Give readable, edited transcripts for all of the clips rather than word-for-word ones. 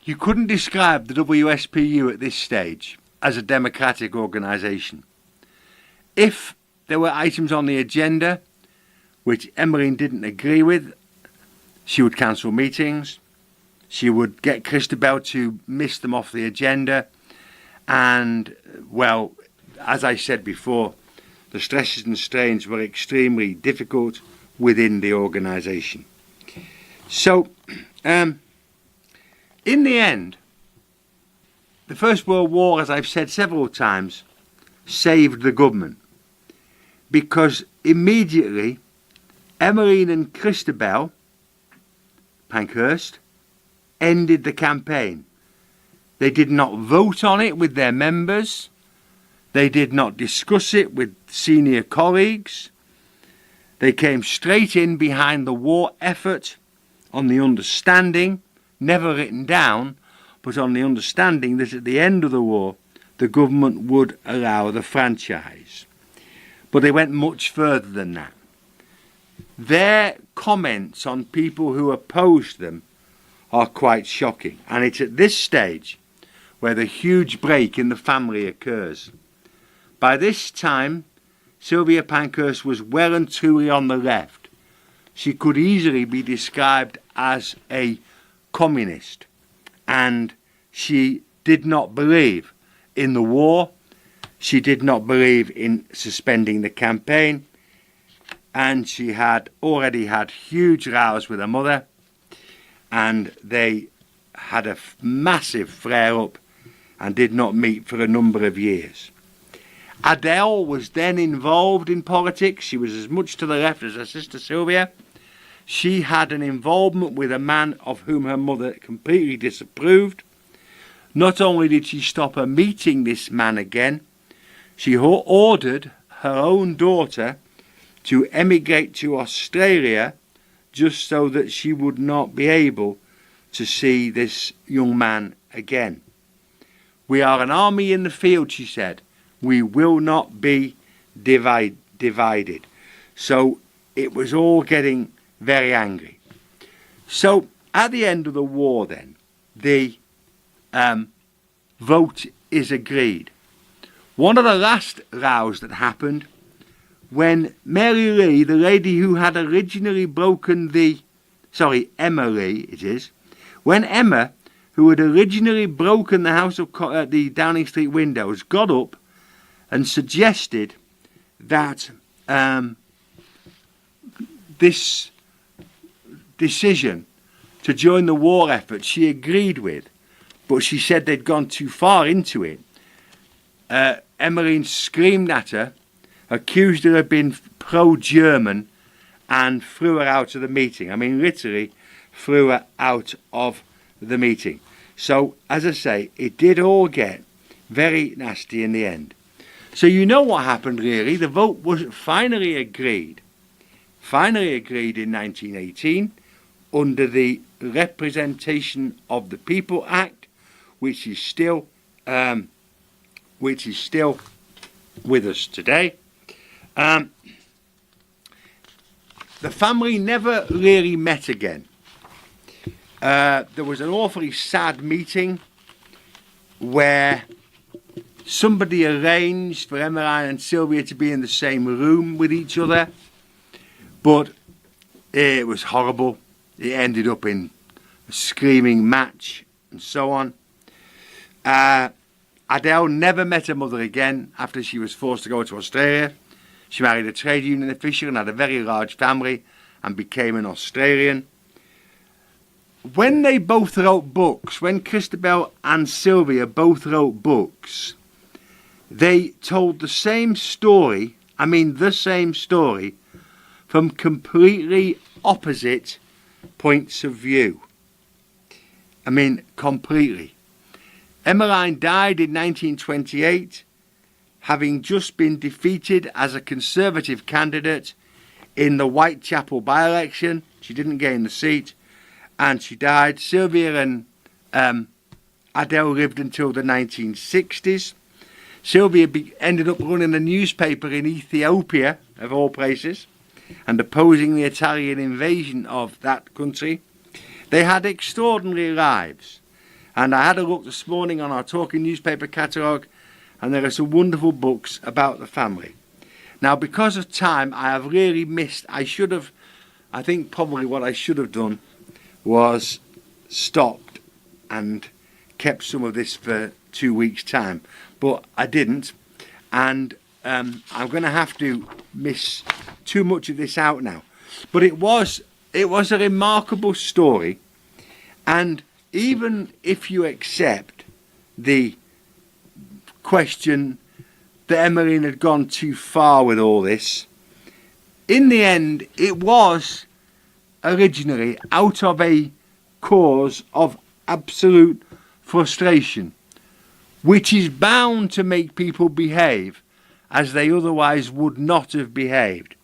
You couldn't describe the WSPU at this stage as a democratic organisation. If there were items on the agenda which Emmeline didn't agree with, she would cancel meetings, she would get Christabel to miss them off the agenda, and, well, as I said before, the stresses and strains were extremely difficult within the organisation. So, in the end, the First World War, as I've said several times, saved the government, because immediately Emmeline and Christabel Pankhurst ended the campaign. They did not vote on it with their members. They did not discuss it with senior colleagues. They came straight in behind the war effort on the understanding, never written down, but on the understanding that at the end of the war the government would allow the franchise. But they went much further than that. Their comments on people who opposed them are quite shocking, and it's at this stage where the huge break in the family occurs. By this time, Sylvia Pankhurst was well and truly on the left. She could easily be described as a communist, and she did not believe in the war. She did not believe in suspending the campaign, and she had already had huge rows with her mother, and they had a massive flare-up and did not meet for a number of years. Adele was then involved in politics. She was as much to the left as her sister Sylvia. She had an involvement with a man of whom her mother completely disapproved. Not only did she stop her meeting this man again, she ordered her own daughter to emigrate to Australia just so that she would not be able to see this young man again. "We are an army in the field," she said. "We will not be divided." So it was all getting very angry. So at the end of the war then, the vote is agreed. One of the last rows that happened when Mary Lee, the lady who had originally broken Emma Lee it is, when Emma, who had originally broken the house of the Downing Street windows, got up and suggested that this decision to join the war effort she agreed with, but she said they'd gone too far into it. Emmeline screamed at her, accused her of being pro-German, and threw her out of the meeting. I mean, literally threw her out of the meeting. So, as I say, it did all get very nasty in the end. So you know what happened, really. The vote was finally agreed in 1918 under the Representation of the People Act, which is still with us today. The family never really met again. There was an awfully sad meeting where somebody arranged for Emmeline and Sylvia to be in the same room with each other, but it was horrible. It ended up in a screaming match and so on. Adele never met her mother again after she was forced to go to Australia. She married a trade union official and had a very large family and became an Australian. When they both wrote books, when Christabel and Sylvia both wrote books, they told the same story, from completely opposite points of view. Completely. Emmeline died in 1928, having just been defeated as a Conservative candidate in the Whitechapel by-election. She didn't gain the seat, and she died. Sylvia and Adele lived until the 1960s. Sylvia ended up running a newspaper in Ethiopia, of all places, and opposing the Italian invasion of that country. They had extraordinary lives, And I had a look this morning on our Talking newspaper catalogue, and there are some wonderful books about the family. Now, because of time, I have really missed. I think probably what I should have done was stopped and kept some of this for 2 weeks' time, but I didn't, and I'm going to have to miss too much of this out now. But it was a remarkable story, and even if you accept the question that Emmeline had gone too far with all this, in the end it was originally out of a cause of absolute frustration, which is bound to make people behave as they otherwise would not have behaved.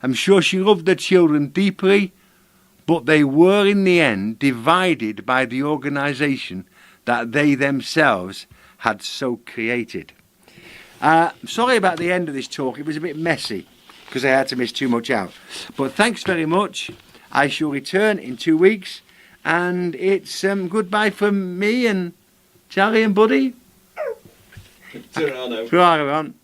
I'm sure she loved the children deeply, but they were in the end divided by the organisation that they themselves had so created. Sorry about the end of this talk. It was a bit messy because I had to miss too much out. But thanks very much. I shall return in 2 weeks, and it's goodbye from me and Charlie and Buddy. Ta-ra now. Ta-ra, everyone.